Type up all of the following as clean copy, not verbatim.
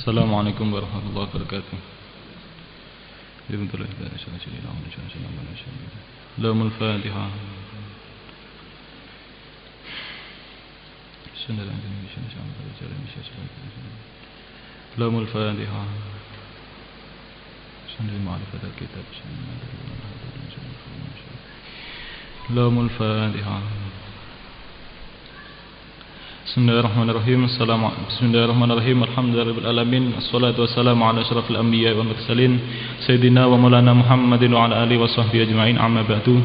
Assalamualaikum warahmatullahi wabarakatuh. Lahumul Fatiha. Lahumul Fatiha. Lahumul Fatiha. Bismillahirrahmanirrahim. Bismillahirrahmanirrahim. Alhamdulillahirabbil alamin. Wassalatu wassalamu ala asyrafil anbiya'i wal mursalin sayyidina wa maulana Muhammadin wa ala alihi washabbihi ajma'in. Amma ba'du.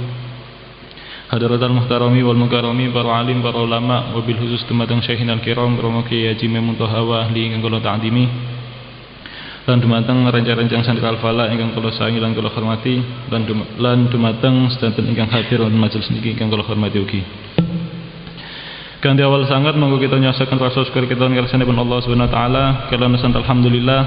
Hadaratul muhtarami wal mukarrami, para alim, para ulama, wabil khusus dumateng syaikhina al-kiram Romoki Haji Muntaha wa ahli ingkang kula ta'zimi. Lan dumateng rencang-rencang santri al-fala ingkang kula sayangi lan kula hormati, lan dumateng sedanten ingkang hadir wonten majelis niki ingkang kula hormati ugi. Kanthi awal sangat monggo kita nyasaken rasa syukur kita ngarsanipun Allah Subhanahu wa taala, kalian alhamdulillah.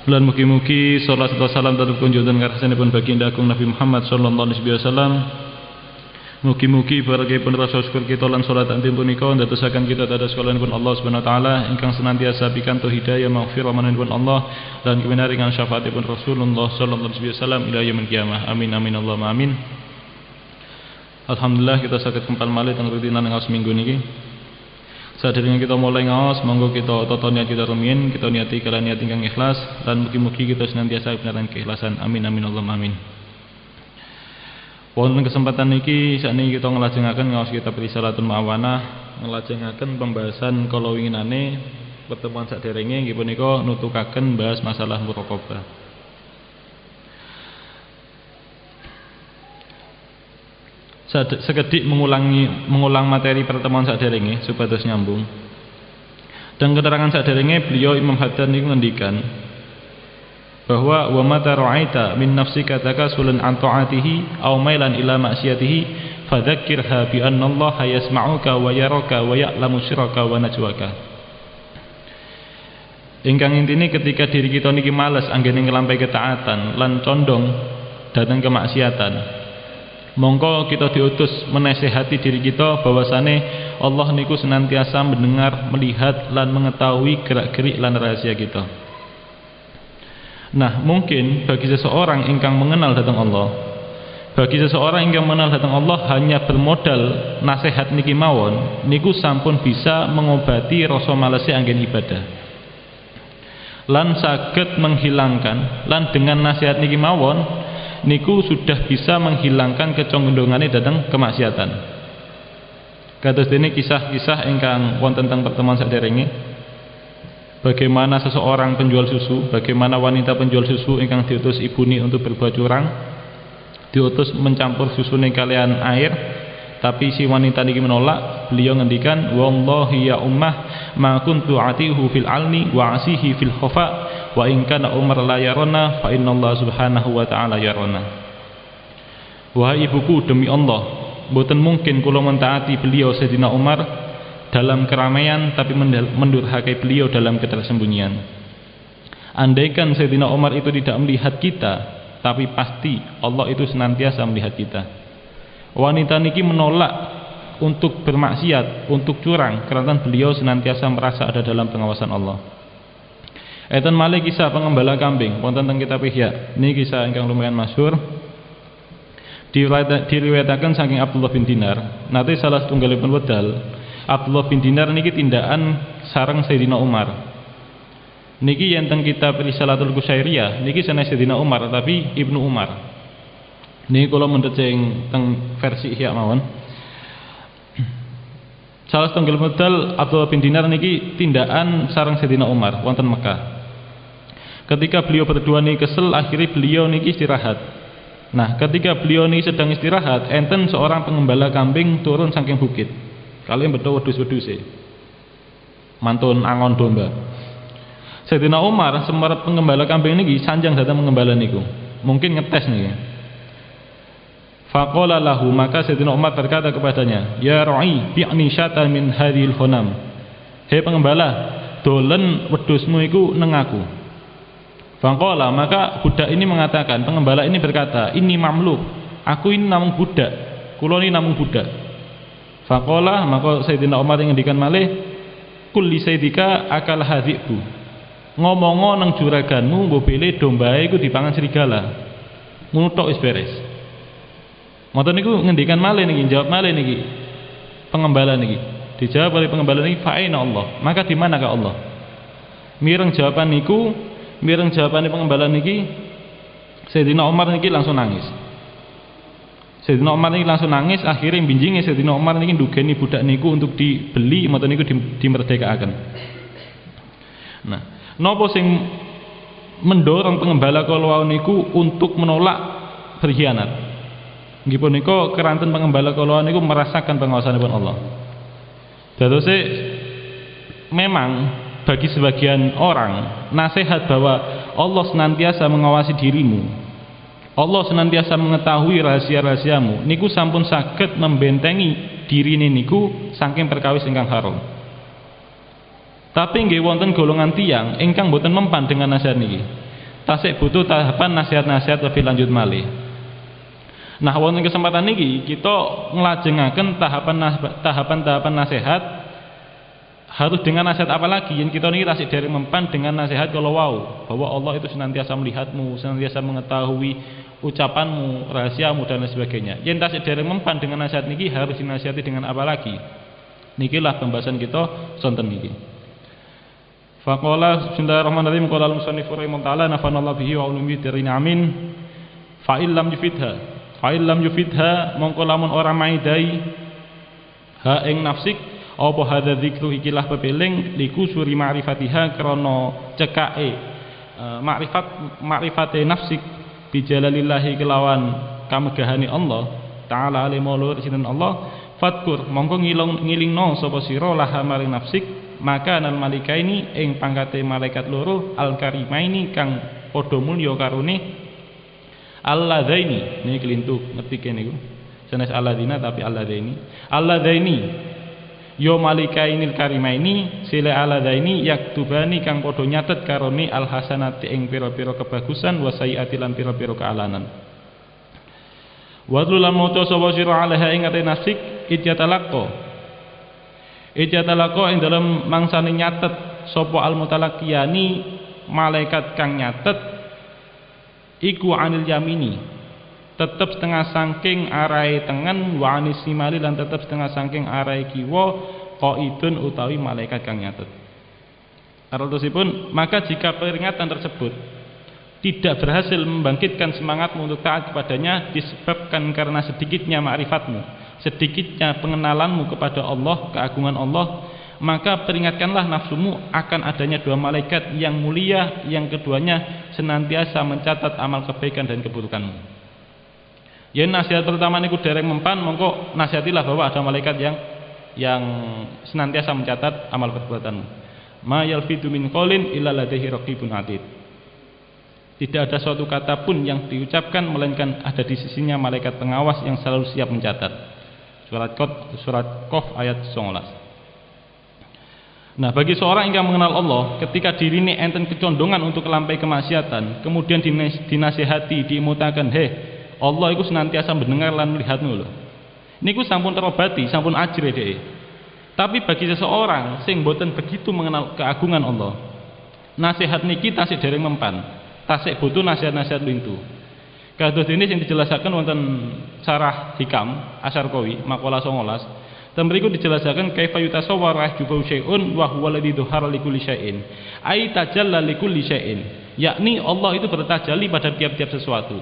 Lan mugi-mugi salat serta salam tetep kunjungan ngarsanipun baginda agung Nabi Muhammad sallallahu alaihi wasallam. Mugi-mugi barakipun rasa syukur kita lan salat antin punika ndadosaken kita dados kalianipun Allah Subhanahu wa taala ingkang senantiasa pikantuk hidayah maghfirah manahipun Allah lan kewinaringan syafaatipun Rasulullah sallallahu alaihi wasallam ila yaumil qiyamah. Amin amin Allahumma amin. Alhamdulillah kita saged kempal malih teng rutinan ngaos minggu niki. Sadèrèngé kita mulai ngaos, monggo kita tata niat kita rumiyin, kita niati kalian niat ingkang ikhlas dan mugi-mugi kita senantiasa beneran keikhlasan. Amin amin Allahumma amin. Wonten kesempatan niki sakniki kita nglajengaken ngaos kitab Risalatul Ma'awanah, nglajengaken pembahasan kala winginane pertemuan sadèrèngé nggih punika nutukaken bahas masalah muraqabah. Sekedik mengulang materi pertemuan sadèrèngé supados nyambung. Dan keterangan sadèrèngé beliau Imam Haddad niku ngendikan bahwa wa mata ra'aita min nafsika takasulan an ta'atihi aw mailan ila ma'siyatihi fadzakkirha bi anna Allah yasma'uka wa yaraka wa ya'lamu sirraka wa najwaka. Ingkang intine ketika diri kita niki males anggene nglampahi ketaatan lan condong datang kemaksiatan, mongko kita diutus menasehati diri kita bahwasane Allah niku senantiasa mendengar, melihat lan mengetahui gerak-gerik lan rahasia kita. Nah, mungkin bagi seseorang ingkang mengenal datang Allah, bagi seseorang ingkang mengenal datang Allah hanya bermodal nasihat niki mawon, niku sampun bisa mengobati rasa malese anggen ibadah. Lan saged menghilangkan, lan dengan nasihat niki mawon niku sudah bisa menghilangkan kecondongannya datang kemaksiatan. Kados dene kisah-kisah ingkang wonten teng pertemuan sadèrèngé, bagaimana seseorang penjual susu, bagaimana wanita penjual susu ingkang diutus ibune untuk berbuat curang, diutus mencampur susune kalian air, tapi si wanita niki menolak. Beliau ngendikan, wallahi ya ummah ma kuntu atihu fil alni wa asihi fil khafa wa in kana Umar la yarana fa innallaha subhanahu wa ta'ala yarana. Wahai ibuku, demi Allah mboten mungkin kula mentaati beliau Sayyidina Umar dalam keramaian tapi mendurhakai beliau dalam ketersembunyian. Andaikan Sayyidina Umar itu tidak melihat kita, tapi pasti Allah itu senantiasa melihat kita. Wanita niki menolak untuk bermaksiat, untuk curang, karena beliau senantiasa merasa ada dalam pengawasan Allah. Eten malih kisah pengembala kambing wonten teng kitab Ihya. Niki kisah ingkang lumayan masyhur. Diriwayataken saking Abdullah bin Dinar. Nate salah setunggalipun wedal Abdullah bin Dinar niki tindakan sareng Sayyidina Umar. Niki yen teng kitab Risalatul Qusairiyah niki sanes Sayyidina Umar tapi Ibnu Umar. Niki kula mendhet sing teng versi Ihya mawon. Salah setunggal medal Abdullah bin Dinar niki tindakan sareng Sayyidina Umar wonten Mekah. Ketika beliau berdua niki kesel, akhirnya beliau niki istirahat. Nah, ketika beliau niki sedang istirahat, enten seorang pengembala kambing turun saking bukit. Kalian betul wedhus-wedhuse. Mantun angon domba. Sayyidina Umar semerep pengembala kambing niki sanjang datang pengembala niku. Mungkin ngetes niki. Faqala lahu, maka Sayyidina Umar berkata kepadanya, "Ya ra'i, bi'ni syatan min hadhil khonam." Hei pengembala, dolen wedhusmu iku neng aku. Faqala, maka budak ini mengatakan, pengembala ini berkata, "Ini mamluk, aku ini namung budak, kula ini namung budak." Faqala, maka Sayyidina Umar ngendikan malih, "Kulli sayyidika akal hadhibu." Ngomongo nang juraganmu mbok bele dombae iku dipangan serigala. Ngono tok wis beres. Moten niku ngendikan malih niki, jawab malih niki. Pengembala niki. Dijawab oleh pengembala niki fa aina Allah? Maka di manakah Allah? Mireng jawaban niku, mireng jawabane pengembala niki, Sayyidina Umar niki langsung nangis. Sayyidina Umar niki langsung nangis, akhirnya binjinge Sayyidina Umar niki ndugeni budak niku untuk dibeli moten niku dimerdekakan. Nah, napa sing mendorong pengembala kala niku untuk menolak berkhianat? Nggih punika keranten pengembala kala niku merasakan pengawasanipun Allah. Dadose memang bagi sebagian orang nasihat bahwa Allah senantiasa mengawasi dirimu, Allah senantiasa mengetahui rahasia-rahasiamu niku sampun saged membentengi dirine niku saking perkawis ingkang haram. Tapi nggih wonten golongan tiyang ingkang boten mempan dengan nasihat niki. Tasik butuh tahapan nasihat-nasihat lebih lanjut malih. Nah, wonten kesempatan niki kita nglajengaken tahapan-tahapan nasihat. Harus dengan nasihat apa lagi yang kita ini tasik dari mempan dengan nasihat kalau wau bahwa Allah itu senantiasa melihatmu, senantiasa mengetahui ucapanmu, rahasiamu dan lain sebagainya. Yang tasik dari mempan dengan nasihat niki harus dinasihati dengan apa lagi? Nikilah pembahasan kita sonten niki. Faqala bismillahirrahmanirrahim qala al-musannif rahimahullah taala nafanallahu bihi wa ulumi dirina amin. Fa illam yufidha mongko lamun ora maidai ha ing nafsik apa hadza dzikru ikilah pepeling liku suri ma'rifatiha krana cekake makrifate nafsik bijalalillahi kelawan kamegahane Allah taala alimulur sinten Allah fatkur mongko ngilingno sapa sira laha maring nafsik maka anal malikaini ing pangkate malaikat loro al karimaini kang padha mulya karone alladzaini niki kelintu ngetike niku sanes alladzina tapi alladzaini yo malikainil karimaini sila aladaini yaktubani kang padha nyatet karone alhasanati ing pira-pira kebagusan wa sayiati lan pira-pira kealanan. Wadlu lam maca sapa sira alaiha ing ate nasik ijyatalaqqa ing dalam mangsane nyatet sapa almutalaqiyani malaikat kang nyatet iku anil yamini tetep setengah saking arai tengen wa anis simali lan tetep setengah saking arai kiwa qaidun utawi malaikat kang nyatet. Artosipun maka jika peringatan tersebut tidak berhasil membangkitkan semangatmu untuk taat kepadanya disebabkan karena sedikitnya ma'rifatmu, sedikitnya pengenalanmu kepada Allah, keagungan Allah, maka peringatkanlah nafsumu akan adanya dua malaikat yang mulia yang keduanya senantiasa mencatat amal kebaikan dan keburukanmu. Ya nasihat pertama niku dereng mempan mongko nasihatilah bahwa ada malaikat yang senantiasa mencatat amal perbuatanmu. Ma yalfidu min qaulin illa ladaihi raqibun atid. Tidak ada suatu kata pun yang diucapkan melainkan ada di sisinya malaikat pengawas yang selalu siap mencatat. Surat Qaf ayat 19. Nah, bagi seorang yang mengenal Allah, ketika diri ini enten kecondongan untuk kelampai kemaksiatan, kemudian dinasihati, diimutakan, Allah itu senantiasa mendengar lan melihatmu loh. Niku sampun terobati, sampun ajre deh. Tapi bagi seseorang sing boten begitu mengenal keagungan Allah, nasihat niki tasik dereng mempan, tasik butuh nasihat-nasihat lintu. Kados ini yang dijelaskan wonten Syarah Hikam Asyarqawi maqalah 19. Dan berikut dijelaskan kaifa yutasawwar ahjubu syai'un wa huwa alladhi dhuhara likulli syai'in. Ai tajalla likulli syai'in. Yakni Allah itu bertajalli pada tiap-tiap sesuatu.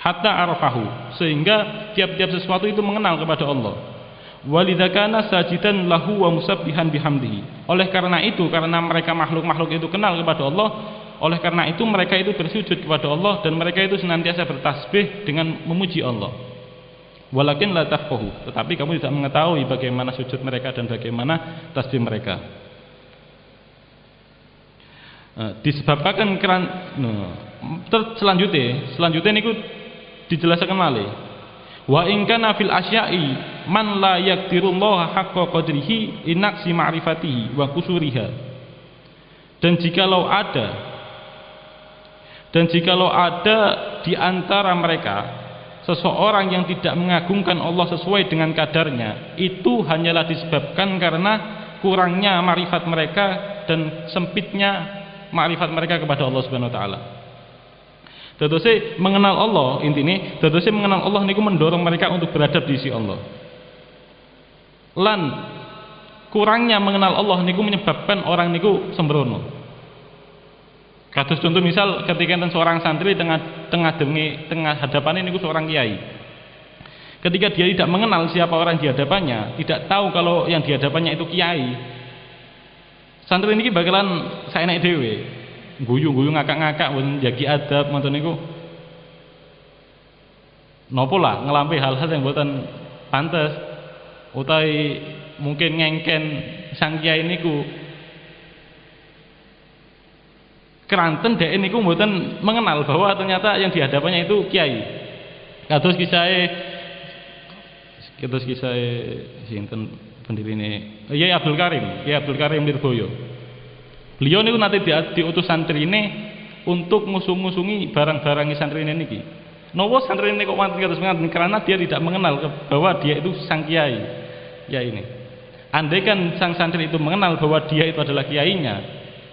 Hatta arafahu, sehingga tiap-tiap sesuatu itu mengenal kepada Allah. Walidzakana sajidan lahu wa musabbihan bihamdihi. Oleh karena itu, karena mereka makhluk-makhluk itu kenal kepada Allah, oleh karena itu mereka itu bersujud kepada Allah dan mereka itu senantiasa bertasbih dengan memuji Allah. Walakin la tafqahu, tetapi kamu tidak mengetahui bagaimana sujud mereka dan bagaimana tasbih mereka. Disebabkan selanjutnya niku dijelaskan malih. Wa in kana fil asya'i man la yaqdirullaha haqqa qadrihi inaksi ma'rifatihi wa kusuriha. Dan jikalau ada di antara mereka seseorang yang tidak mengagungkan Allah sesuai dengan kadarnya, itu hanyalah disebabkan karena kurangnya ma'rifat mereka dan sempitnya makrifat mereka kepada Allah Subhanahu wa taala. Dadose mengenal Allah, intine dadose mengenal Allah niku mendorong mereka untuk beradab di sisi Allah. Lan kurangnya mengenal Allah niku menyebabkan orang niku sembrono. Kados contoh misal ketika enten seorang santri tengah hadapan niku seorang kiai. Ketika dia tidak mengenal siapa orang di hadapannya, tidak tahu kalau yang di hadapannya itu kiai, santri ini bakalan saenek dhewe, guyu-guyu ngakak-ngakak wong jagi adab ngoten niku. Napa lah ngelampi hal-hal yang mboten pantes utawi mungkin ngengken sang kiai niku. Keranten dhek niku mboten mengenal bahwa ternyata yang di hadapannya itu kiai. Kados kisah sinten pendirine Yai Abdul Karim Lirboyo. Beliau niku nate diutus santrine untuk ngusung-ngusungi barang-barang santrine niki. Napa santrine kok wonten kados ngaten karena dia tidak mengenal bahwa dia itu sang kiai. Kiai ini. Andai kan sang santri itu mengenal bahwa dia itu adalah kiainya,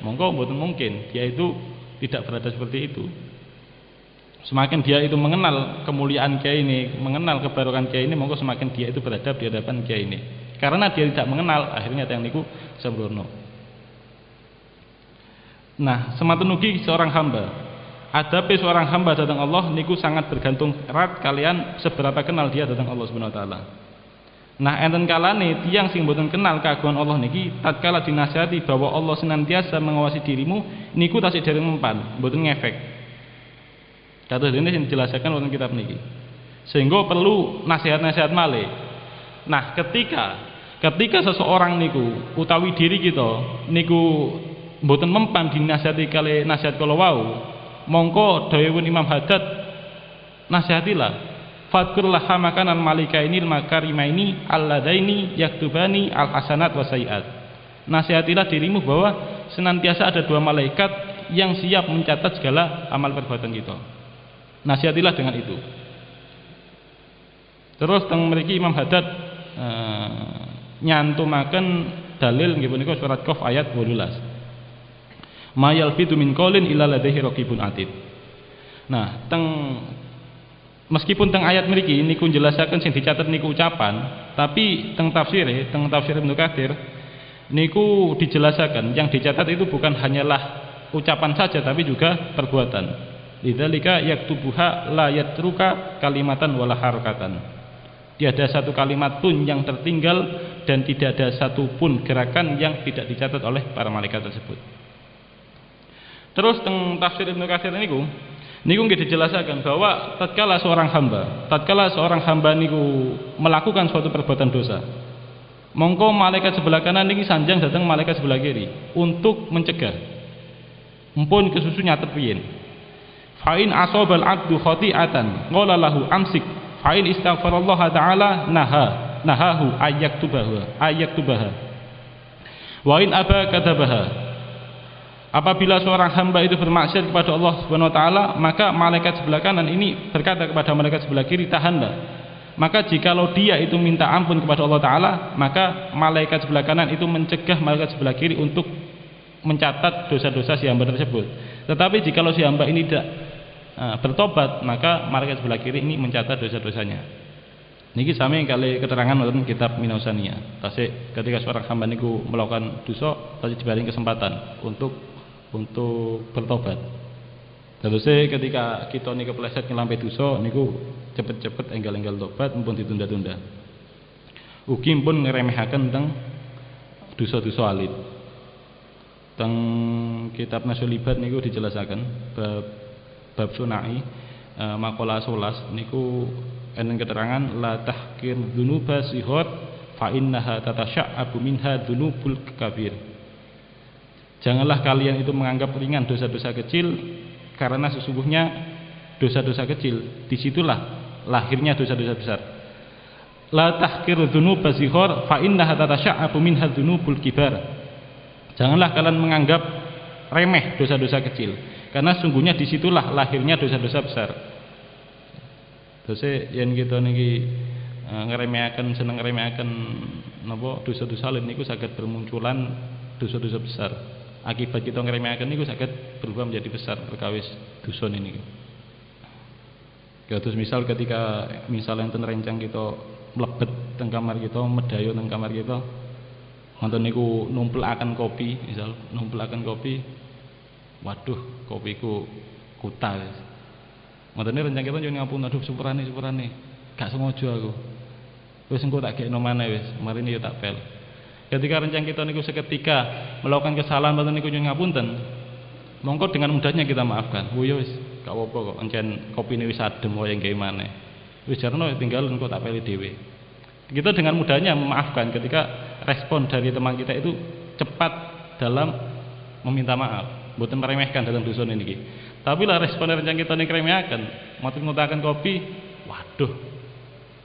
monggo mboten mungkin dia itu tidak berada seperti itu. Semakin dia itu mengenal kemuliaan kiai ini, mengenal kebarokan kiai ini, monggo semakin dia itu beradab di hadapan kiai ini. Karena dia tidak mengenal, akhirnya yang niku sembrono. Nah, sematun ugi seorang hamba. Adabe seorang hamba datang Allah niku sangat bergantung erat kalian seberapa kenal dia datang Allah Subhanahu wa taala. Nah, enten kalane tiyang sing mboten kenal kagungan Allah niki tatkala dinasihati bahwa Allah senantiasa mengawasi dirimu niku tasih dereng mempan, mboten ngefek. Kados dene sing dijelaskan wonten kitab niki. Sehingga perlu nasihat-nasihat malih. Nah, ketika seseorang niku utawi diri kita niku mboten mempan dinasihati kali nasihat kala wau, mongko dawuhipun Imam Haddad nasihatilah fadkurlah makanan malikainil makarimaini alladaini yaktubani al-hasanat wa sayiat. Nasihatilah dirimu bahwa senantiasa ada dua malaikat yang siap mencatat segala amal perbuatan kita. Nasihatilah dengan itu. Terus teng mriki Imam Haddad nyantumaken dalil nggih punika surat Qaf ayat 18. Ma yalfidu min qaulin illa ladaihi raqibun atid. Nah, meskipun teng ayat mriki niku njelasaken sing dicatet niku ucapan, tapi teng tafsir Ibnu Katsir niku dijelasaken yang dicatat itu bukan hanyalah ucapan saja tapi juga perbuatan. Lidzalika yaktubuha la yatruka kalimatan wala harakatan. Tiada satu kalimat pun yang tertinggal dan tidak ada satu pun gerakan yang tidak dicatat oleh para malaikat tersebut. Terus teng tafsir Ibnu Katsir niku nggih dijelaskan bahwa tatkala seorang hamba niku melakukan suatu perbuatan dosa, mongko malaikat sebelah kanan niki sanjang datang malaikat sebelah kiri untuk mencegah. Mumpun kesusu nyatet piyen. Fa in asabal abdu khati'atan qala lahu amsik fa in istaghfarallaha ta'ala nahahu ayyaktubaha wa in aba katabaha. Apabila seorang hamba itu bermaksiat kepada Allah Subhanahu wa taala, maka malaikat sebelah kanan ini berkata kepada malaikat sebelah kiri, tahanlah. Maka jikalau dia itu minta ampun kepada Allah taala, maka malaikat sebelah kanan itu mencegah malaikat sebelah kiri untuk mencatat dosa-dosa si hamba tersebut. Tetapi jikalau si hamba ini tidak bertobat, maka malaikat sebelah kiri ini mencatat dosa-dosanya. Niki sami kali keterangan dalam kitab Minausaniyah. Tasik ketika seorang hamba niku melakukan dosa, pasti diberi kesempatan untuk bertobat. Terus ketika kita niku kepleset ngelampe dosa niku cepet-cepet enggal-enggal tobat mumpun ditunda-tunda. Ugi pun ngeremehaken tentang dosa-dosa alit. Teng kitab Nasulibat niku dijelasaken bab sunai maqala 11 niku enten keterangan la tahkir dzunuba sihot fa innaha tatasya'abu minha dzunubul kabir. Janganlah kalian itu menganggap ringan dosa-dosa kecil, karena sesungguhnya dosa-dosa kecil disitulah lahirnya dosa-dosa besar. La tahkir dzunuba sihor fa innaha tatasya'abu minha dzunubul kibar. Janganlah kalian menganggap remeh dosa-dosa kecil, karena sungguhnya disitulah lahirnya dosa-dosa besar. Terus yang kita niki seneng ngeremehaken napa dosa-dosa lain niku saged bermunculan dosa-dosa besar. akibat kita ngremehake niku saged berubah menjadi besar perkawis dosa ini. Ya terus misal ketika enten rencang kita mlebet teng kamar kita, medhayo teng kamar kita, wonten niku numplekaken kopi, misal numplekaken kopi, waduh kopiku kutal. Ngoten rencang kita nyuwun ngapun, aduh sepurane gak sengaja aku. Wis engko tak gekno maneh wis, marine ya tak pel. Ketika rencang kita niku seketika melakukan kesalahan mboten niku nyuwun ngapunten, mongko dengan mudahnya kita maafkan. Oh ya wis, gak apa-apa kok, encen kopine wis adem wae nggawe maneh. Wis jarno tinggal engko tak peli dhewe. Kita dengan mudahnya memaafkan ketika respon dari teman kita itu cepat dalam meminta maaf, mboten meremehkan dalam dosa niki. Tapi lah respon rencang kita niku remehaken, ngoten-ngotaken kopi, waduh,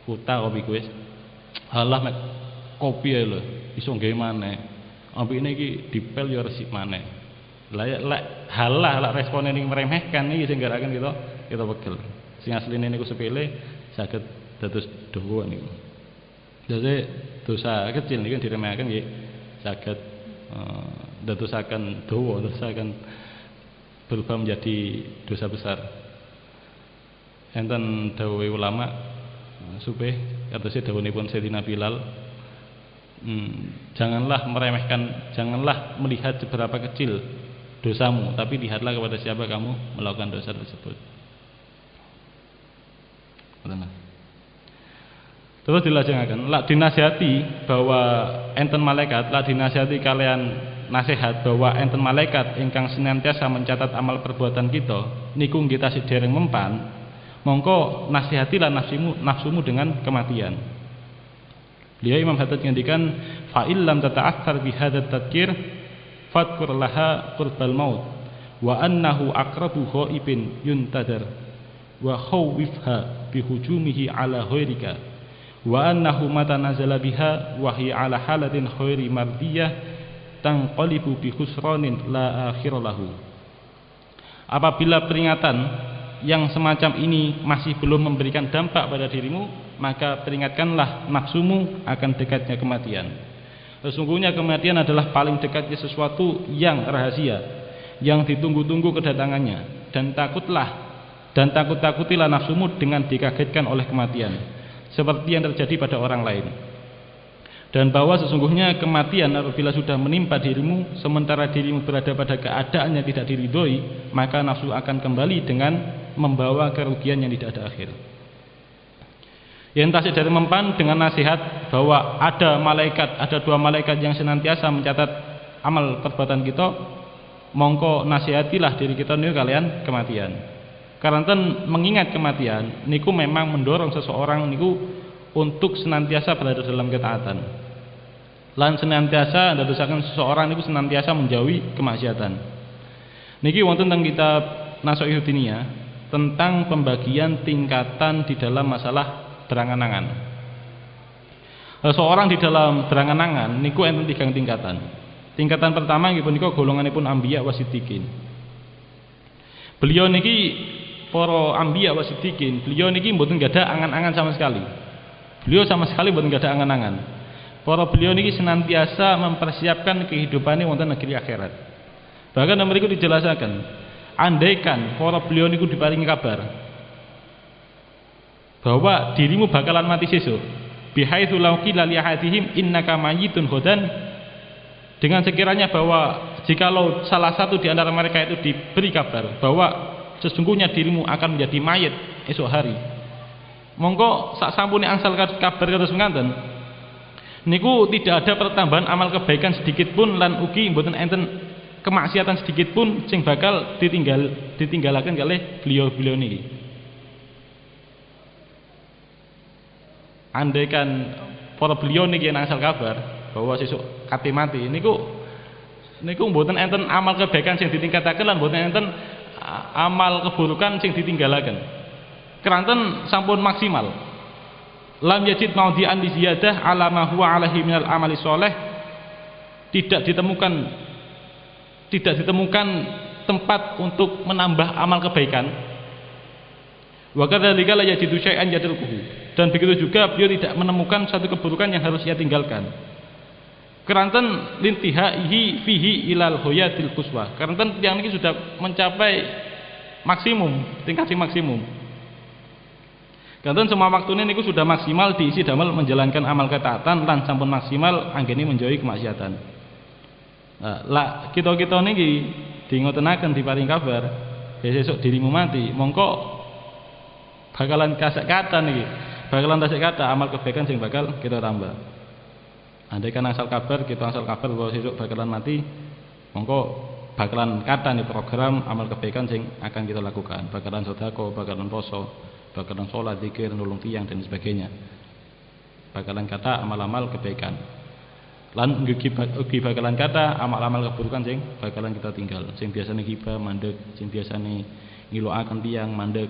kuta kopi wis. Halah mek kopi ae lho, iso nggawe maneh. Ampine iki dipel ya resik maneh. Lah halah lak respone ning meremehkan iki sing garaken kita pegel. Sing asline niku sepele saged dados dawa niku. Jadi dosa kecil niku diremehkan nggih saged dadosaken dawa, dadosaken berubah menjadi dosa besar. Enten dawuh ulama supaya katose dawuhipun Sayyidina Bilal, janganlah meremehkan, janganlah melihat seberapa kecil dosamu, tapi lihatlah kepada siapa kamu melakukan dosa tersebut. Terus dilajengaken, lak dinasihati bahwa enten malaikat, lak dinasihati kalian nasihat bahwa enten malaikat ingkang senantiasa mencatat amal perbuatan kita, niku nggih tasih dereng mempan, mongko nasihatilah nafsumu dengan kematian. Beliau Imam Haddad ngendikan, fa illam tata'athar bi hadzal tadhkir fadhkur laha qurbal maut wa annahu aqrabu ghaibin yuntadar wa khawifha bi hujumihi ala ghairika wa annahu mata nazala biha wa hiya ala halatin khairi mardiyah tanqalibu bi khusranin la akhir lahu. Apabila peringatan yang semacam ini masih belum memberikan dampak pada dirimu, maka peringatkanlah nafsumu akan dekatnya kematian. Sesungguhnya kematian adalah paling dekatnya sesuatu yang rahasia, yang ditunggu-tunggu kedatangannya, dan takut-takutilah nafsumu dengan dikagetkan oleh kematian, seperti yang terjadi pada orang lain. Dan bahwa sesungguhnya kematian apabila sudah menimpa dirimu, sementara dirimu berada pada keadaan yang tidak diridhoi, maka nafsu akan kembali dengan membawa kerugian yang tidak ada akhir. Yang tasik dari mempan dengan nasihat bahwa ada dua malaikat yang senantiasa mencatat amal perbuatan kita, mongko nasihatilah diri kita niku kalian kematian. Karena mengingat kematian niku memang mendorong seseorang niku untuk senantiasa berada dalam ketaatan. Lan senantiasa ndadosaken seseorang niku senantiasa menjauhi kemaksiatan. Niki wonten teng kitab Nashai'ud Diniyah tentang pembagian tingkatan di dalam masalah berangan-angan. Seseorang di dalam berangan-angan niku enten 3 tingkatan. Tingkatan pertama nggih punika golonganipun anbiya wa siddiqin. Beliau niki para anbiya wa siddiqin, beliau niki mboten gadah angan-angan sama sekali. Beliau sama sekali mboten gadah angan-angan. Para beliau niki senantiasa mempersiapkan kehidupannya wonten negeri akhirat. Bahkan mriku dijelasaken, andaikan para beliau niku diparingi kabar bahwa dirimu bakalan mati sesuk, bihaitsu law qila li ahadihim innaka mayyitun ghadan, dengan sekiranya bahwa jikalau salah satu di antara mereka itu diberi kabar bahwa sesungguhnya dirimu akan menjadi mayit esok hari, monggo sak sampune angsal kabar kados menganten niku tidak ada pertambahan amal kebaikan sedikit pun lan ugi mboten enten kemaksiatan sedikit pun sing bakal ditinggalaken kalih beliau-beliau niki. Andaikan para beliau niki angsal kabar bahwa sesuk kate mati niku mboten enten amal kebaikan sing ditingkataken lan mboten enten amal keburukan sing ditinggalaken. Keranten sampun maksimal. Lam yajid maudhi'an li ziyadah ala ma huwa alaihi minal amali sholeh, tidak ditemukan tempat untuk menambah amal kebaikan. Wa kadzalika la yajidu syai'an yatrukuhu, dan begitu juga beliau tidak menemukan satu keburukan yang harus ia tinggalkan. Keranten lintihaihi fihi ilal hoyatil quswa. Keranten yang ini sudah mencapai maksimum, tingkat sing maksimum. Keranten semua waktunya niku sudah maksimal diisi damel menjalankan amal ketaatan lan sampun maksimal anggene menjauhi kemaksiatan. Lah kita-kita niki dingotenaken diparing kabar, sesuk dirimu mati, mongko bakalan kasek kata niki. Bakalan kasek kata amal kebaikan sing bakal kita tambah. Andai kan asal kabar, kita asal kabar bahwa sesuk bakalan mati, mongko bakalan kata nih program amal kebaikan sing akan kita lakukan, bakalan sedekah, bakalan poso, bakalan sholat, zikir, nulung tiyang dan sebagainya. Bakalan kata amal-amal kebaikan. Lan ugi bakalan kata amal-amal keburukan sing bakalan kita tinggal. Sing biasane gibah mandeg, sing biasane ngilokaken tiyang mandeg,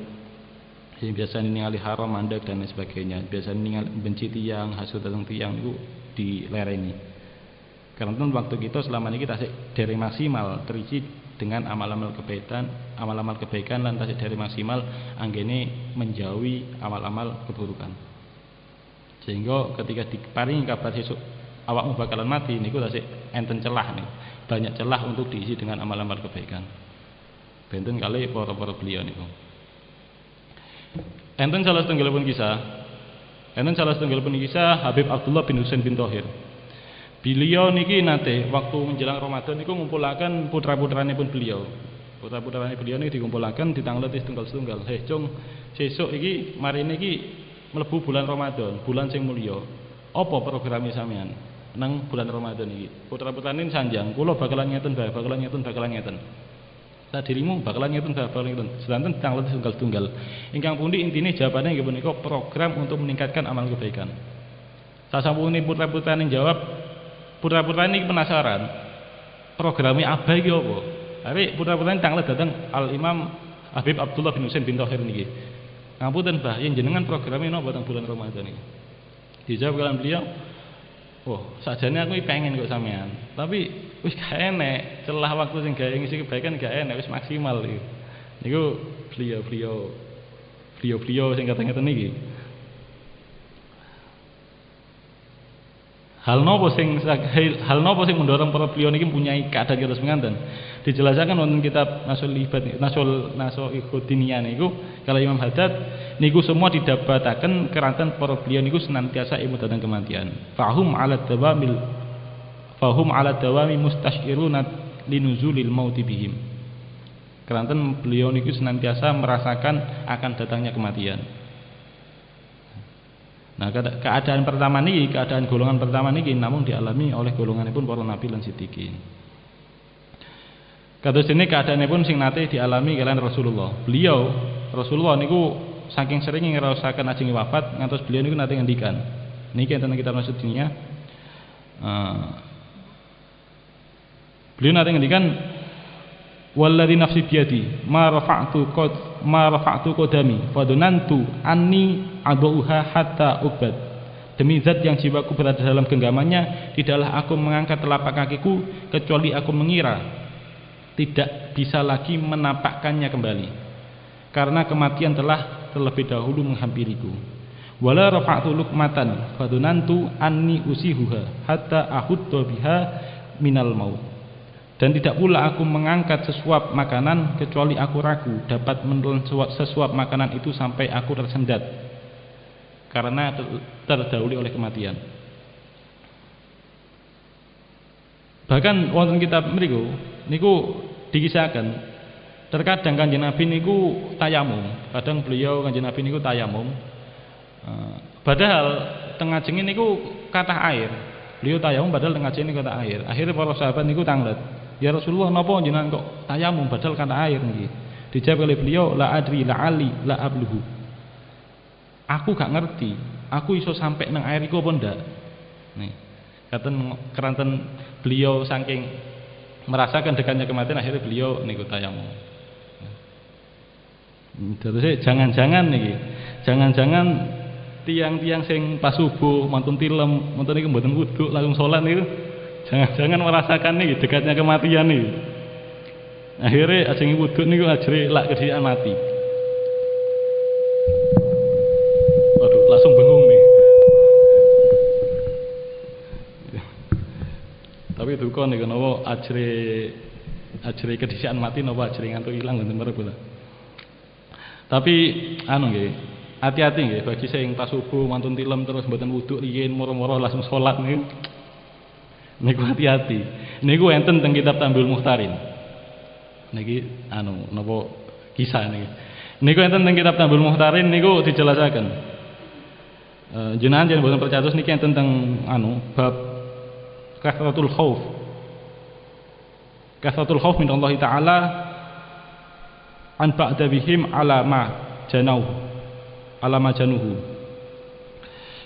sing biasane ningali haram mandeg dan sebagainya. Biasane ningali benci tiyang, hasud dateng tiyang niku dilereni. Karena waktu kita selama ini kita dari maksimal terisi dengan amal-amal kebaikan lan tasik dari maksimal anggene menjauhi amal-amal keburukan. Sehingga ketika diparingi kabar sesuk awakmu bakalan mati niku tasik enten celah nih. Banyak celah untuk diisi dengan amal-amal kebaikan. Benten kali para beliau niku. Enten salah setunggalipun kisah Habib Abdullah bin Husain bin Thohir. Beliau niki nate waktu menjelang Ramadan niku ngumpulaken putra-putranipun beliau. Putra-putrane beliau niki dikumpulaken ditangleti setunggal-setunggal. Cung, sesuk iki marine iki mlebu bulan Ramadan, bulan sing mulya. Apa programe sampean nang bulan Ramadan iki? Putra-putrane sanjang, kula bakalan ngeten. Lah dirimu bakalan ngeten. Sedanten ditangleti setunggal-setunggal. Ingkang pundi intine jawabane nggih punika program untuk meningkatkan amal kebaikan. Sasampune putra-putrane jawab, putra-putra ini penasaran programnya apa iki apa? Hari putra-putra ini tanglet datang Al Imam Habib Abdullah bin Husain bin Thohir niki. Ngapunten Mbah, yen jenengan programnya napa teng bulan Ramadan iki? Dijawab kalian beliau, "Oh, sakjane aku pengen kok sampean, tapi wis gak enek, celah waktu sing gawe ngisi kebaikan gak enek, wis maksimal iki." Niku beliau sing kata-kata niki. Hal nopo sing mendorong para beliau niki mempunyai keadaan kados menganten. Dijelaskan wonten kitab Nasul Ikhudiniyah niku kalau Imam Haddad niku semua didapataken keranten para beliau niku senantiasa ilmu tentang kematian. Fahum ala dawami mustashiruna linuzulil mauti bihim. Keranten beliau niku senantiasa merasakan akan datangnya kematian. Nah, keadaan golongan pertama niki namun dialami oleh golonganipun para nabi lan siddiqin. Kados dene keadaanipun sing nate dialami kalian Rasulullah. Rasulullah niku saking sering ngrasaken ajeng wafat ngantos beliau niku nate ngendikan. Niki enten kitab Nasul Diniyah. Beliau nate ngendikan walladzi nafsi biyadi ma rafa'tu qadami fadunantu anni adauha hatta ubad. Demi zat yang jiwaku berada dalam genggamannya, tidaklah aku mengangkat telapak kakiku kecuali aku mengira tidak bisa lagi menapakkannya kembali, karena kematian telah terlebih dahulu menghampiriku. Wala rafa'tu luqmatan fadunantu anni usihuha hatta ahuddu biha minal maut. Dan tidak pula aku mengangkat sesuap makanan kecuali aku ragu dapat menelan sesuap makanan itu sampai aku tersendat karena terdahului oleh kematian. Bahkan wonten kitab mriku niku dikisahkan terkadang Kanjeng Nabi niku tayamum. Kadang beliau Kanjeng Nabi niku tayamum. Padahal tengah jengin niku kathah air. Beliau tayamum padahal tengah jengin kathah air. Akhirnya para sahabat niku tanglet, "Ya Rasulullah, napa jenengan kok tayamum padahal kathah air niki?" Dijawab oleh beliau, "La adri la ali la abluhu." Aku gak ngerti, aku iso sampai nang air iku apa ndak. Nih, keranten beliau saking merasakan dekatnya kematian akhirnya beliau niku tayamum. Terus jangan-jangan tiang-tiang sing pas subuh montun tilem, montun niku mboten wudu langsung salat niku. Jangan-jangan merasakan nih dekatnya kematian nih. Akhirnya ajeng wudu niku ajre lak kedhian mati. Waduh, langsung bengong nih. iki duka niku napa ajre kedisian mati napa ajre ngantuk ilang wonten mrep. Tapi anu nggih, hati-hati nggih bagi sing pas subuh mantun tilem terus mboten wudu riyin moro-moro langsung salat niku hati-hati. Niku enten teng kitab Tambul Mukhtarin. Niki anu napa kisah niki. Niku enten teng kitab Tambul Mukhtarin niku dijelasaken. Jenengan yen mboten percaya niki enten teng anu bab kasratul khauf. Kasratul khauf min Allah taala an ba'da bihim alama januhu.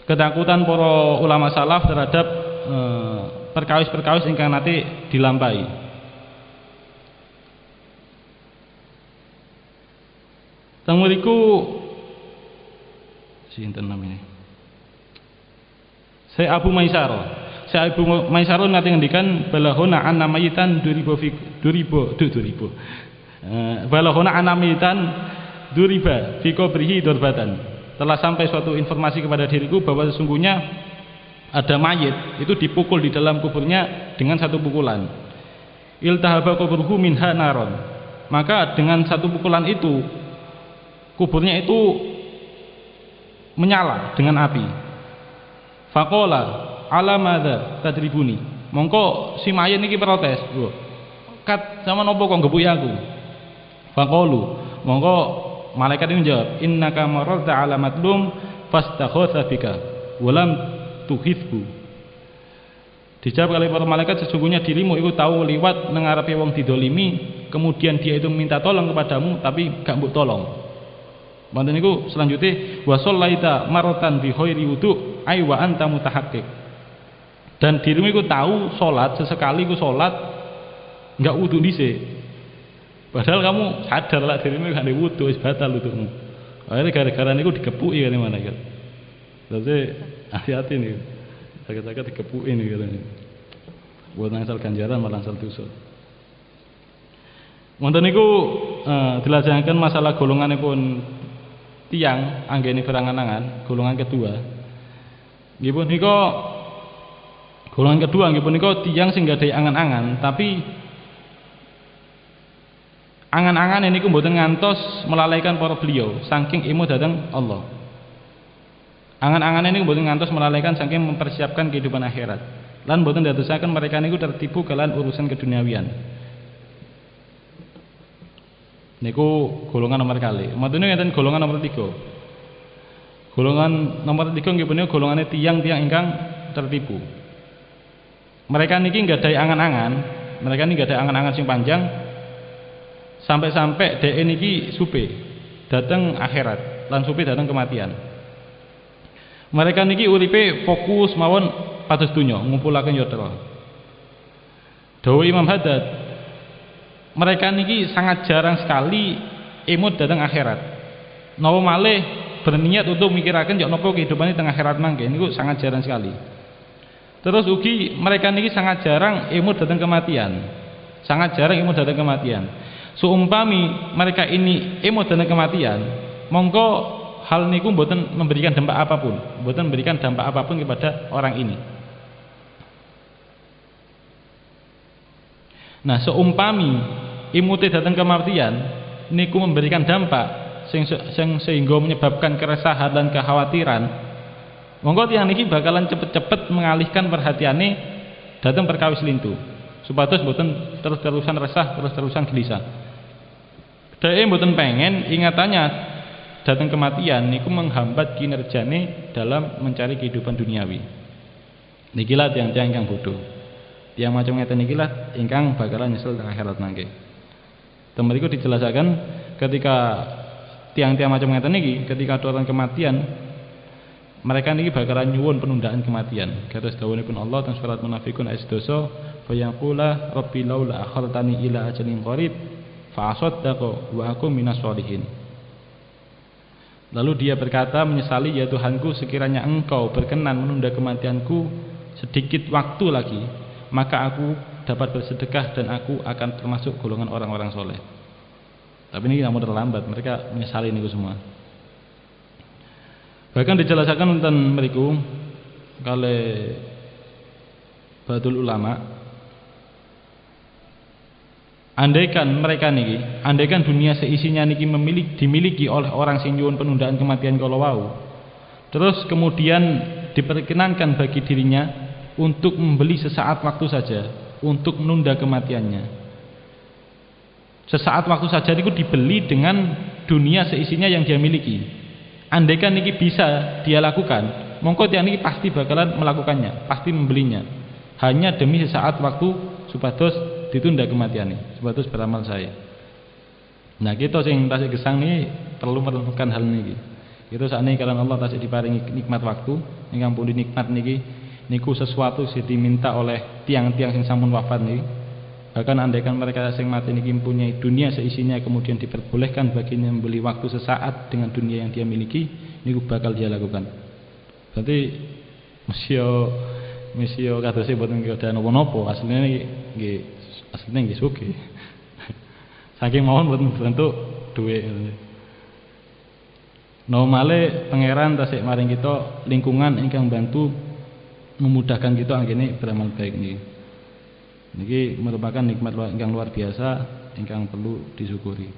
Ketakutan para ulama salaf terhadap perkawis-perkawis ingkang nate dilampahi. Teng mriku sinten namine? Saya Abu Maisaro nate ngendikan balahuna an namayitan balahuna an namayitan duriba fi qabrihi durbatan. Telah sampai suatu informasi kepada diriku bahwa sesungguhnya ada mayit itu dipukul di dalam kuburnya dengan satu pukulan. Iltahaba qabruhu minha naron. Maka dengan satu pukulan itu kuburnya itu menyala dengan api. Faqala ala madza tadribuni. Mongko si mayit niki protes, "Lho, kat sama nopo kok ngebuki aku?" Faqalu, mongko malaikat ini menjawab, "Innaka mararta ala madlum fastaghotsa bika wa lam tuhithbu." Dijawab oleh para malaikat, sesungguhnya dirimu itu tahu liwat nang ngarepe wong didolimi, kemudian dia itu minta tolong kepadamu tapi gak mbok tolong. Manten niku selanjutnya wa shallaita maratan bi khairi wudu ai wa anta mutahaqqiq. Dan dirimu iku tahu salat sesekali iku salat enggak wudu dhisik. Padahal kamu sadar lah dirimu gak ada wudu wis batal wudumu. Akhirnya gara-gara niku digepuki kene malaikat. Terus hati-hati nih. Sakit-sakit digepuki nih katanya. Buat nangsal ganjaran malah nangsal dosa. Wonten niku dilajengaken masalah golonganipun tiang anggene berangan-angan, golongan kedua. Nggih punika golongan kedua nggih punika tiang sing gadhahi angan-angan, tapi angan-angan niku mboten ngantos melalaikan para beliau saking ilmu dhateng Allah. Angan-angan niku mboten ngantos melalaikan saking mempersiapkan kehidupan akhirat. Lan mboten dadosaken mereka niku tertipu kalian urusan keduniawian. Niku golongan nomor kali. Matune ngeten golongan nomor 3. Golongan nomor 3 nggih punika golongane tiang-tiang ingkang tertipu. Mereka niki nggadahi angan-angan, mereka niki nggadahi angan-angan sing panjang sampai-sampai dhek niki supe dateng akhirat lan supe dateng kematian. Mereka niki uripe fokus mawon pados donya, ngumpulaken yatra. Dawuh Imam Haddad, mereka niki sangat jarang sekali emut datang akhirat. Napa malih berniat untuk mikiraken yak napa kehidupane teng akhirat mangke niku sangat jarang sekali. Terus ugi mereka niki sangat jarang emut datang kematian. Sangat jarang emut datang kematian. Seumpami mereka ini emut datang kematian, mongko hal niku mboten memberikan dampak apapun, mboten memberikan dampak apapun kepada orang ini. Nah, seumpami imute datang kematian niku memberikan dampak sehingga menyebabkan keresahan dan kekhawatiran, monggo tiyang niki bakalan cepet-cepet mengalihkan perhatiane datang perkawis lintu supados mboten terus-terusan resah, terus-terusan gelisah. Dheweke mboten pengen ingatannya datang kematian niku menghambat kinerjane dalam mencari kehidupan duniawi. Nikilah tiang-tiang ingkang bodoh. Yang macam ngeten iki lah ingkang bakalan nyesel teng akhirat mangke. Temeriku dijelasaken ketika tiang-tiang macam ngeten iki ketika aturan kematian mereka niki bakalan nyuwun penundaan kematian. Kados dawuhipun Allah teng surat Munafikun ayat 12, "Fa yaqula rabbi laula akhartani ila ajalin qarib fa asaddaqu wa akum minas sholihin." Lalu dia berkata, "Menyesali ya Tuhanku, sekiranya Engkau berkenan menunda kematianku sedikit waktu lagi, maka aku dapat bersedekah dan aku akan termasuk golongan orang-orang soleh." Tapi ini namun terlambat, mereka menyesali niku semua. Bahkan dijelaskan tentang meriku kali Badul Ulama andaikan dunia seisinya niki dimiliki oleh orang sing nyuwun penundaan kematian kala wau, terus kemudian diperkenankan bagi dirinya untuk membeli sesaat waktu saja untuk menunda kematiannya. Sesaat waktu saja niku dibeli dengan dunia seisinya yang dia miliki. Andaikan niki bisa dia lakukan, mongko tiang niki pasti bakalan melakukannya, pasti membelinya. Hanya demi sesaat waktu supados ditunda kematiannya, supados beramal saya. Nah, kita sing tasih gesang ini perlu merenungkan hal niki. Itu sakniki karena Allah tasih diparingi nikmat waktu, ingkang pundi nikmat niki niku sesuatu sing diminta oleh tiang-tiang sing sampun wafat niki. Bahkan andaikan mereka sing mati niki mempunyai dunia seisinya, kemudian diperbolehkan baginya membeli waktu sesaat dengan dunia yang dia miliki, niku bakal dia lakukan. Berarti Mesio kadose boten keadaan napa-napa, asline nggih sugih. Saking mawon boten bentuk dhuwit. Normale pangeran tasik maring kita lingkungan ingkang bantu memudahkan kita anggene beramal baik niki. Niki merupakan nikmat ingkang luar biasa ingkang perlu disyukuri.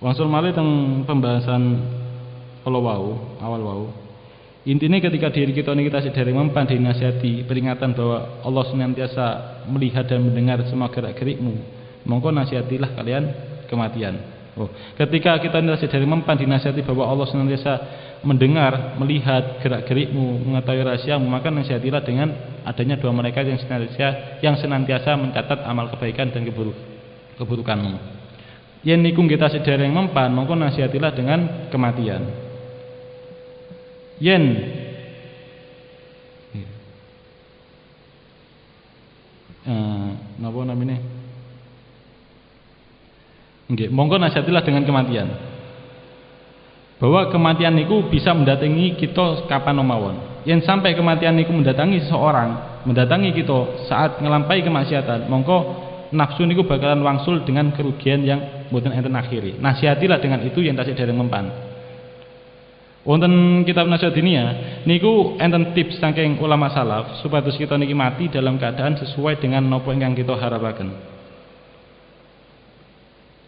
Wangsul malih teng pembahasan awal wau. Intinya ketika diri kita ini kita sedherek mempan dinasihati peringatan bahwa Allah senantiasa melihat dan mendengar semua gerak-gerikmu, mongko nasihatilah kalian kematian. Ketika kita ini sedherek mempan dinasihati bahwa Allah senantiasa mendengar, melihat gerak-gerikmu, mengetahui rahasiamu, maka nasihatilah dengan adanya dua malaikat yang senantiasa mencatat amal kebaikan dan keburukanmu. Yen niku kita sedherek mempan, mongko nasihatilah dengan kematian. Yen napa namine? Nggih, monggo nasihatilah dengan kematian. Bahwa kematian niku bisa mendatangi kita kapan mawon. Yen sampai kematian niku mendatangi seseorang, mendatangi kita saat ngelampahi kemaksiatan, mongko nafsu niku bakalan wangsul dengan kerugian yang mboten enten akhiri. Nasihatilah dengan itu yang tasih dereng mempan. Wonten kitab Nasihat Diniyah niku enten tips saking ulama salaf supados kita niki mati dalam keadaan sesuai dengan napa ingkang kita harapaken.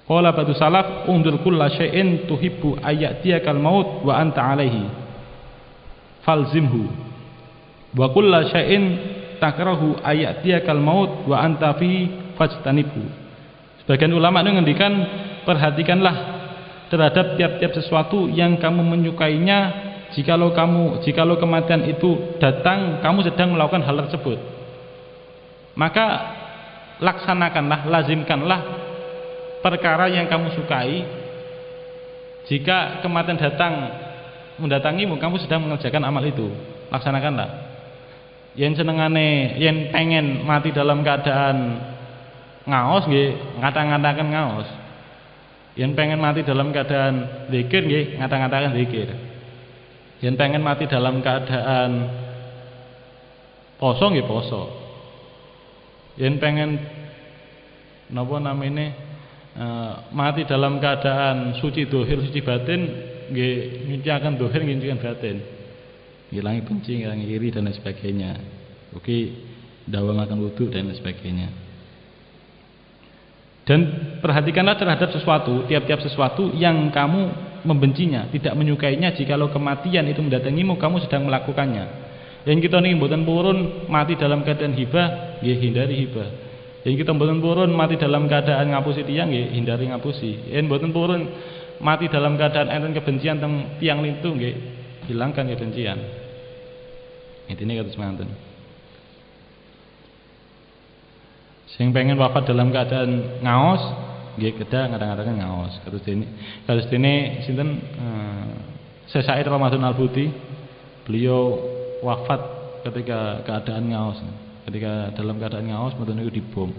Qala ba'du salaf undur kulla syai'in tuhibbu ayyatiyakal maut wa anta alaihi falzimhu wa kulla syai'in takrahu ayyatiyakal maut wa anta fihi fajtanibhu. Sebagian ulama itu ngendikan perhatikanlah terhadap tiap-tiap sesuatu yang kamu menyukainya. Jikalau kematian itu datang, kamu sedang melakukan hal tersebut, maka laksanakanlah, lazimkanlah perkara yang kamu sukai. Jika kematian mendatangimu, kamu sedang mengerjakan amal itu, laksanakanlah. Yen senengane, yen pengen mati dalam keadaan ngaos nggih, ngata-ngatakan ngaos. Yen pengen mati dalam keadaan zikir nggih, ngata-ngatakan zikir. Yen pengen mati dalam keadaan poso nggih poso. Yen pengen napa namine mati dalam keadaan suci dohir, suci batin nggih, nyuciaken dohir, nyuciaken batin. Ngilangi benci, ngilangi iri dan lain sebagainya. Oke, ndawangaken wudu dan lain sebagainya. Dan perhatikanlah terhadap sesuatu, tiap-tiap sesuatu yang kamu membencinya, tidak menyukainya. Jikalau kematian itu mendatangimu, kamu sedang melakukannya. Yang kita nih mboten purun mati dalam keadaan hibah, nggih hindari hibah. Yang kita mboten purun mati dalam keadaan ngapusi tiyang, nggih hindari ngapusi. Yang mboten purun mati dalam keadaan enten kebencian teng tiyang lintu, nggih hilangkan kebencian. Intine kados mangten. Sing pengen wafat dalam keadaan ngaos nggih kedah kadang-kadang ngaos. Kados dene sinten Syekh Said Ramadan Al-Buti, beliau wafat ketika keadaan ngaos. Ketika dalam keadaan ngaos mboten niku dibom.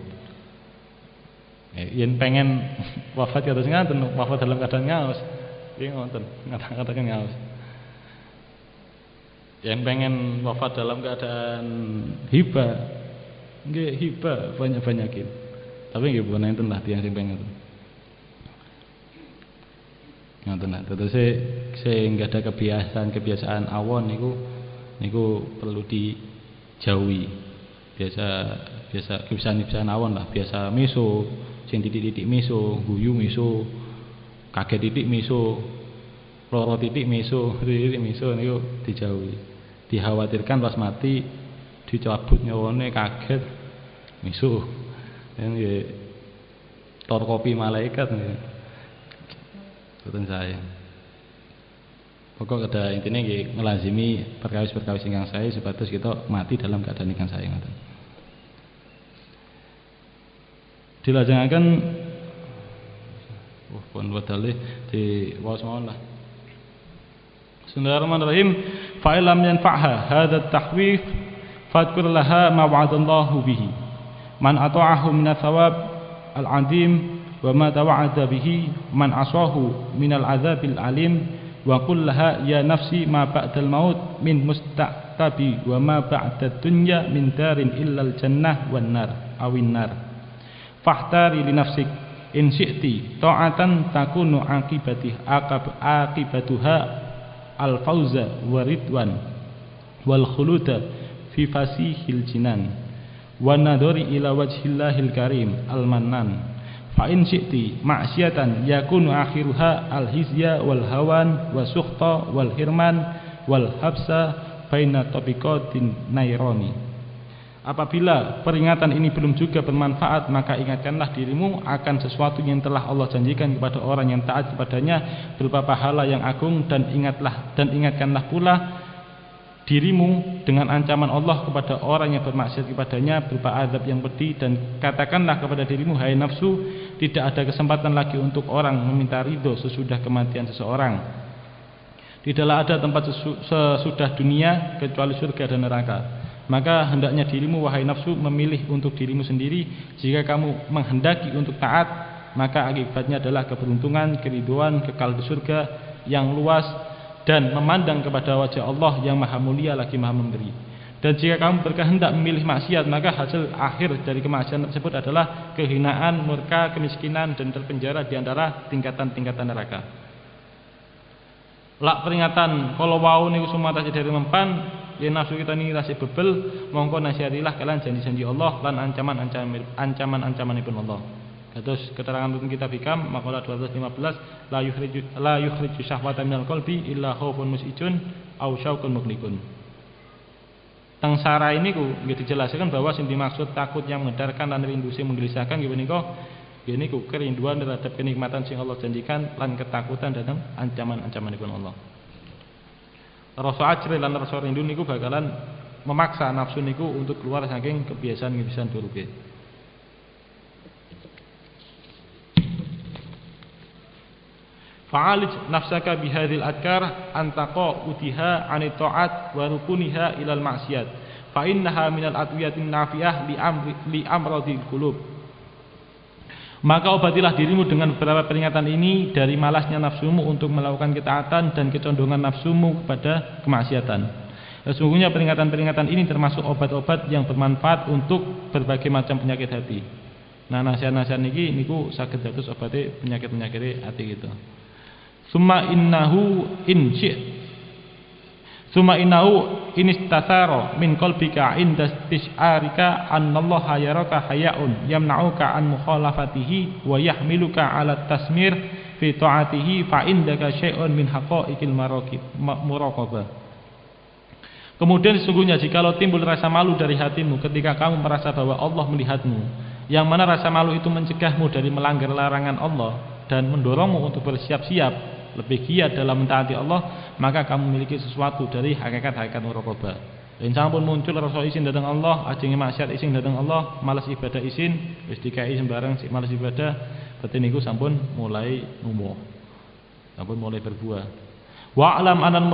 Yen pengen wafat kados ngaten, wafat dalam keadaan ngaos. Nggih ngoten, katakan ngaos. Yen pengen wafat dalam keadaan hibah, nggih hibah banyak-banyakin. Tapi nggih bukan enten lah tiyang sing pengen. Ngoten lah. Terus sing enggak ada kebiasaan awon niku perlu dijauhi. Biasa kibisan awon lah, biasa meso, sing titik-titik meso, guyu meso, kaget titik meso, loro titik meso, titik meso niku dijauhi. Dikhawatirkan pas mati dicabut nyawane kaget meso. Yang tor kopi malaikat nih. Boten saya. Pokok ada intinya nggih ngelazimi perkawis-perkawis ingkang sae supados kita mati dalam keadaan ingkang sae ngoten. Dilajengaken pun wadale di waos mawon lah. Bismillahirrahmanirrahim. Fa illam yanfa'ha hadha at-tahwif fadhkur laha ma wa'adallahu bihi. Man ata'ahu min ath-thawab al-'azim wa ma tawa'ada bihi man asahu min al-'adzabil 'alim wa qul laha ya nafsi ma ba'dal maut min mustaqtabi wa ma ba'dad dunya min darin illa al-jannah wan nar awin nar fahtari li nafsik in syi'ti ta'atan takunu aqibatuha al-fawza wa ridwan wal khuluda fi fasihil jinan wa nadhari ila wajhillahil karim al-mannan fa in syi'ti ma'siyatan yakunu akhiruha al-hizya wal hawan wa sukhta wal hirman wal habsa baina tabiqatin nairani. Apabila peringatan ini belum juga bermanfaat, maka ingatkanlah dirimu akan sesuatu yang telah Allah janjikan kepada orang yang taat kepadanya berupa pahala yang agung, dan ingatkanlah pula dirimu dengan ancaman Allah kepada orang yang bermaksiat kepadanya berupa azab yang pedih, dan katakanlah kepada dirimu, hai nafsu, tidak ada kesempatan lagi untuk orang meminta ridho sesudah kematian seseorang. Tidaklah ada tempat sesudah dunia kecuali surga dan neraka. Maka hendaknya dirimu, wahai nafsu, memilih untuk dirimu sendiri. Jika kamu menghendaki untuk taat, maka akibatnya adalah keberuntungan, keridhaan, kekal di surga yang luas, dan memandang kepada wajah Allah yang maha mulia lagi maha memberi. Dan jika kamu berkehendak memilih maksiat, maka hasil akhir dari kemaksiatan tersebut adalah kehinaan, murka, kemiskinan, dan terpenjara di antara tingkatan-tingkatan neraka. Lak peringatan kalau wau niku sumata dari mempan, yen nafsu kita ini rasih bebel, mongko nasihatilah kalian janji-janji Allah lan ancaman-ancamanipun Allah. Kados keterangan rutin kitab Hikam maqalah 215, la yukhriju syahwata minal qalbi illa khaufun musijun au syauqun mughliqun. Teng sarai niku nggih dijelaskan bahwa sing dimaksud takut yang mengedarkan lan rindu sing menggelisahkan nggih menika nggih niku kerinduan terhadap kenikmatan sing Allah janjikan lan ketakutan datang ancaman-ancamanipun Allah. Rasa ajri lan rasa rindu niku bakalan memaksa nafsu niku untuk keluar saking kebiasaan-kebiasaan buruk. Fa'alij nafsaka bihadhil adkar antaqa utiha anit ta'at wa rukuniha ilal maksiat fa innaha minal adwiyatin nafi'ah li amradil qulub. Maka obatilah dirimu dengan beberapa peringatan ini dari malasnya nafsumu untuk melakukan ketaatan dan kecondongan nafsumu kepada kemaksiatan. Sesungguhnya peringatan-peringatan ini termasuk obat-obat yang bermanfaat untuk berbagai macam penyakit hati. Nah, nasihat-nasihat niki niku saged dados obate penyakit-penyakit hati gitu. Summa innahu inistathara min qalbika inda istish'arika annallaha yaraka hayaun yamna'uka an mukhalafatihi wa yahmiluka 'ala tasmir fi ta'atihi fa indaka syai'un min haqa'iqil muraqabah. Kemudian sesungguhnya jikalau timbul rasa malu dari hatimu ketika kamu merasa bahwa Allah melihatmu, yang mana rasa malu itu mencegahmu dari melanggar larangan Allah dan mendorongmu untuk bersiap-siap lebih giat dalam mentaati Allah, maka kamu memiliki sesuatu dari hakikat-hakikat muraqabah. Dan sampun muncul rasa isin datang Allah, ajenge maksiat isin datang Allah, malas ibadah isin, wis dikai sembarang sik malas ibadah, berarti niku sampun mulai numbuh. Sampun mulai berbuah. Wa'lam anal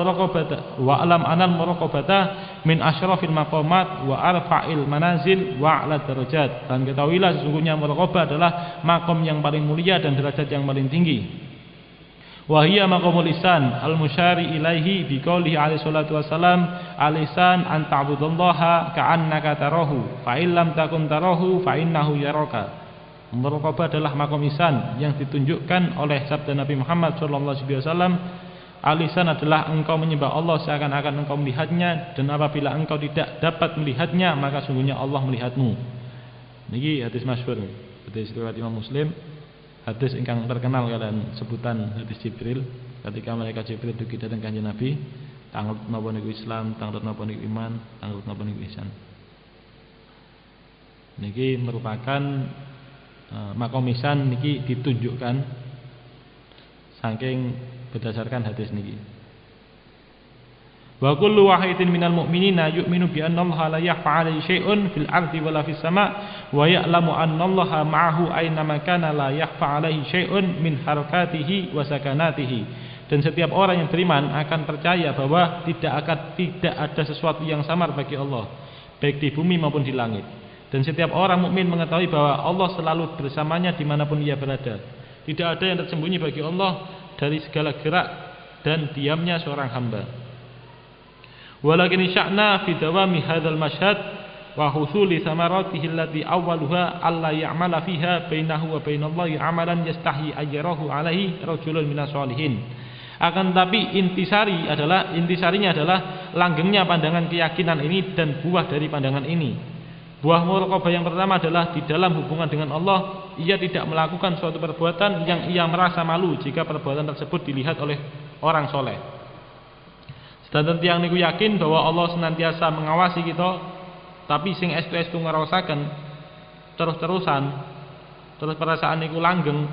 muraqabata min asyrafil maqamat wa arfa'il manazil wa a'la darajat. Dan ketahuilah sesungguhnya muraqabah adalah makom yang paling mulia dan derajat yang paling tinggi. Wa hiya maqamul lisan al-musyari ilaihi bi qoulihi alaihi salatu wassalam alisan an ta'budallaha ka'annaka tarahu fa illam takun tarahu fa innahu yaraka. Muraqabah adalah makom lisan yang ditunjukkan oleh sabda Nabi Muhammad sallallahu alaihi wasallam Al-ihsan adalah engkau menyembah Allah seakan-akan engkau melihatnya, dan apabila engkau tidak dapat melihatnya maka sungguhnya Allah melihatmu. Niki hadis masyhur, hadis riwayat Imam Muslim, hadis ingkang terkenal kalian sebutan hadis Jibril. Ketika malaikat Jibril dugi datang kanjeng Nabi, tanglet napa niku Islam, tanglet napa niku iman, tanglet napa niku ihsan. Niki merupakan makom ihsan niki ditunjukkan saking berdasarkan hadis niki. Wa kullu wahidin minal mu'minina yu'minu bi anna Allah la yakhfa 'alaihi syai'un fil ardi wala fis sama' wa ya'lamu anna Allah ma'ahu aina ma kana la yakhfa 'alaihi syai'un min harakatihi wa sakanatihi. Dan setiap orang yang beriman akan percaya bahwa tidak ada sesuatu yang samar bagi Allah, baik di bumi maupun di langit. Dan setiap orang mukmin mengetahui bahwa Allah selalu bersamanya dimanapun ia berada. Tidak ada yang tersembunyi bagi Allah dari segala gerak dan diamnya seorang hamba. Walakin sya'na fi dawami hadzal masyhad wa husuli samaratihi allati awwaluha alla ya'mala fiha bainahu wa bainallahi 'amalan yastahi ayyarahu 'alaihi rajulun minas sholihin. Akan tetapi intisarinya adalah langgengnya pandangan keyakinan ini dan buah dari pandangan ini. Buah muraqabah yang pertama adalah di dalam hubungan dengan Allah ia tidak melakukan suatu perbuatan yang ia merasa malu jika perbuatan tersebut dilihat oleh orang soleh. Sedangkan tiang niku yakin bahwa Allah senantiasa mengawasi kita, tapi sing estu-estu ngerosaken terus-terusan, terus perasaan niku langgeng,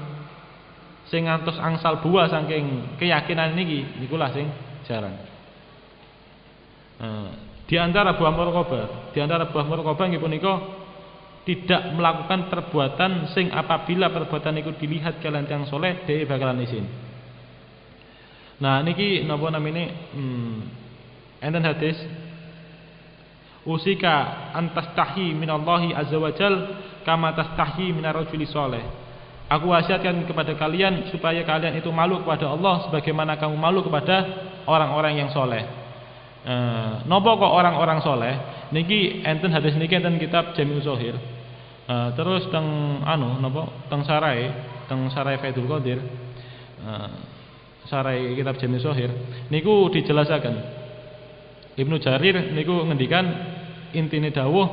sing ngantos angsal buah saking keyakinan niki nikulah sing jarang. Di antara buah muraqabah nggih punika tidak melakukan perbuatan sing apabila perbuatan niku dilihat kalian yang soleh dhewe bakalan izin. Nah niki napa namine enten hadis usika antastahi minallahi azza wajal kama tastahi minar rajuli saleh. Aku wasiatkan kepada kalian supaya kalian itu malu kepada Allah sebagaimana kamu malu kepada orang-orang yang soleh. Napa kok orang-orang soleh? Niki enten hadis niki enten kitab Jami'uz Zahir. Terus teng teng Sarai Faidul Qadir. Sarai kitab Jami'uz Zahir niku dijelasaken. Ibnu Jarir niku ngendikan intine dawuh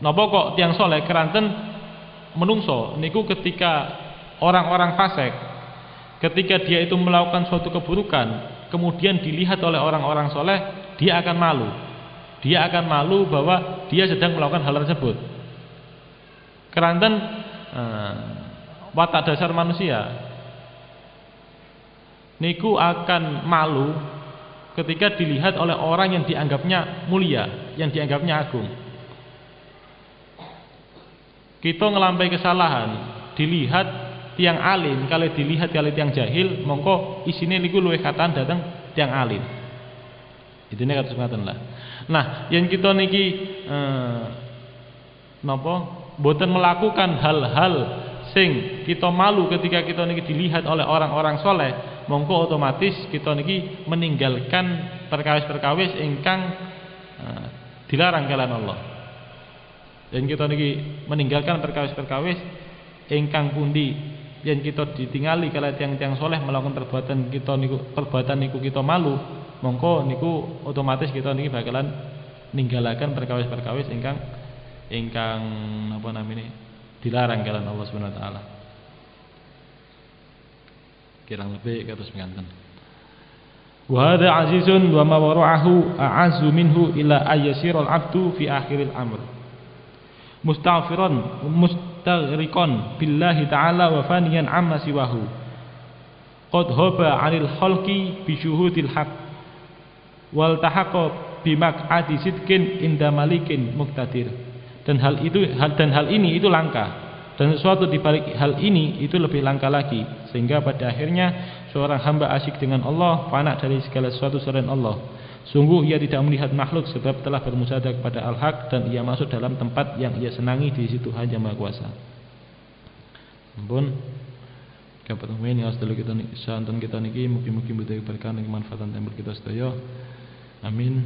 napa kok tiyang soleh keranten menungso niku ketika orang-orang fasik, ketika dia itu melakukan suatu keburukan kemudian dilihat oleh orang-orang soleh, dia akan malu bahwa dia sedang melakukan hal tersebut. Keranten watak dasar manusia niku akan malu ketika dilihat oleh orang yang dianggapnya mulia, yang dianggapnya agung. Kita ngelampai kesalahan dilihat tiang alim, kalau dilihat kali tiang jahil, mongko isine niku luwih katan dateng tiang alim. Idine kados ngoten lah. Nah, yang kita niki boten melakukan hal-hal sing kita malu ketika kita niki dilihat oleh orang-orang soleh, mongko otomatis kita niki meninggalkan perkawis-perkawis ingkang dilarang kalian Allah. Dan kita niki meninggalkan perkawis-perkawis ingkang pundi yang kita ditingali kalian tiang-tiang soleh melakukan perbuatan niku kita malu, mongko niku otomatis kita niki bakalan ninggalaken perkawis-perkawis ingkang napa namine dilarang kalian Allah Subhanahu wa taala. Kirang lebih kados mekaten. Wa hadza azizun wa ma wara'ahu a'azzu minhu ila ayyasirul 'abdu fi akhiril amr. Mustaghfiran mustaghriqan billahi ta'ala wa faniyan amma siwahu. Qad haba 'anil khalqi bi syuhudil haqq wal tahaqqa bi maq'adi sidqin inda malikin muqtadir. Dan hal ini itu langka, dan sesuatu di balik hal ini itu lebih langka lagi, sehingga pada akhirnya seorang hamba asyik dengan Allah, fana dari segala sesuatu selain Allah. Sungguh ia tidak melihat makhluk sebab telah bermusyadah kepada al-haq, dan ia masuk dalam tempat yang ia senangi, di situ hanya Maha Kuasa. Ampun kapan ini asdal kita niki santen kita niki mugi-mugi mudhae berkah ing manfaatan tempel kita sedaya. Amin.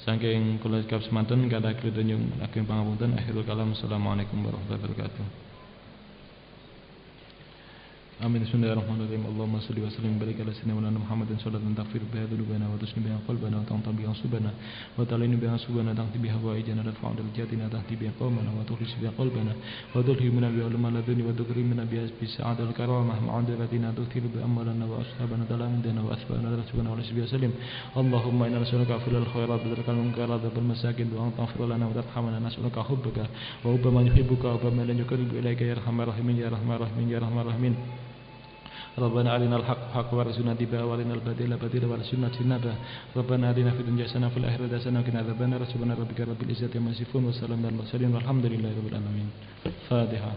Saking kula sikap semanten kathah klidhenyung ageng pangapunten. Akhirul kalam. Assalamualaikum warahmatullahi wabarakatuh. Amin. Bismillahirrahmanirrahim. Allahumma salli wa sallim wa barik ala sayyidina Muhammadin sallallahu taghfir biha dhunubana wa tusni biha qalbana wa ta'tam biha subana wa ta'linu biha subana ta'ti biha wa'idana wa fa'dal jatina ta'ti biha qawmana wa tukhlis biha qalbana wa tulhimuna biha ulama laduni wa tukrimuna biha bisa'adal karamah ma'adalatina tuthiru bi amalana wa ashabana dalamina wa asbana rasulana wa sallallahu sallim. Allahumma inna nas'aluka filal khairat wa tarkal munkarat wal masakin wa taghfir lana wa tarhamana nas'aluka hubbuka wa hubba man yuhibbuka wa man la yuqarribu ilayka ya arhamar rahimin ya arhamar rahimin ya arhamar rahimin. ربنا أرنا الحق حق وارزقنا اتباعه وأرنا الباطل باطلا وارزقنا اجتنابه ربنا آتنا في الدنيا حسنة وفي الآخرة حسنة وقنا عذاب النار سبحان ربك رب العزة عما يصفون وسلام على المرسلين والحمد لله رب العالمين. فاتحة.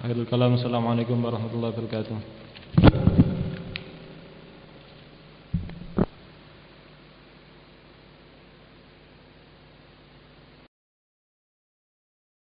آخر الكلام. السلام عليكم ورحمة الله وبركاته.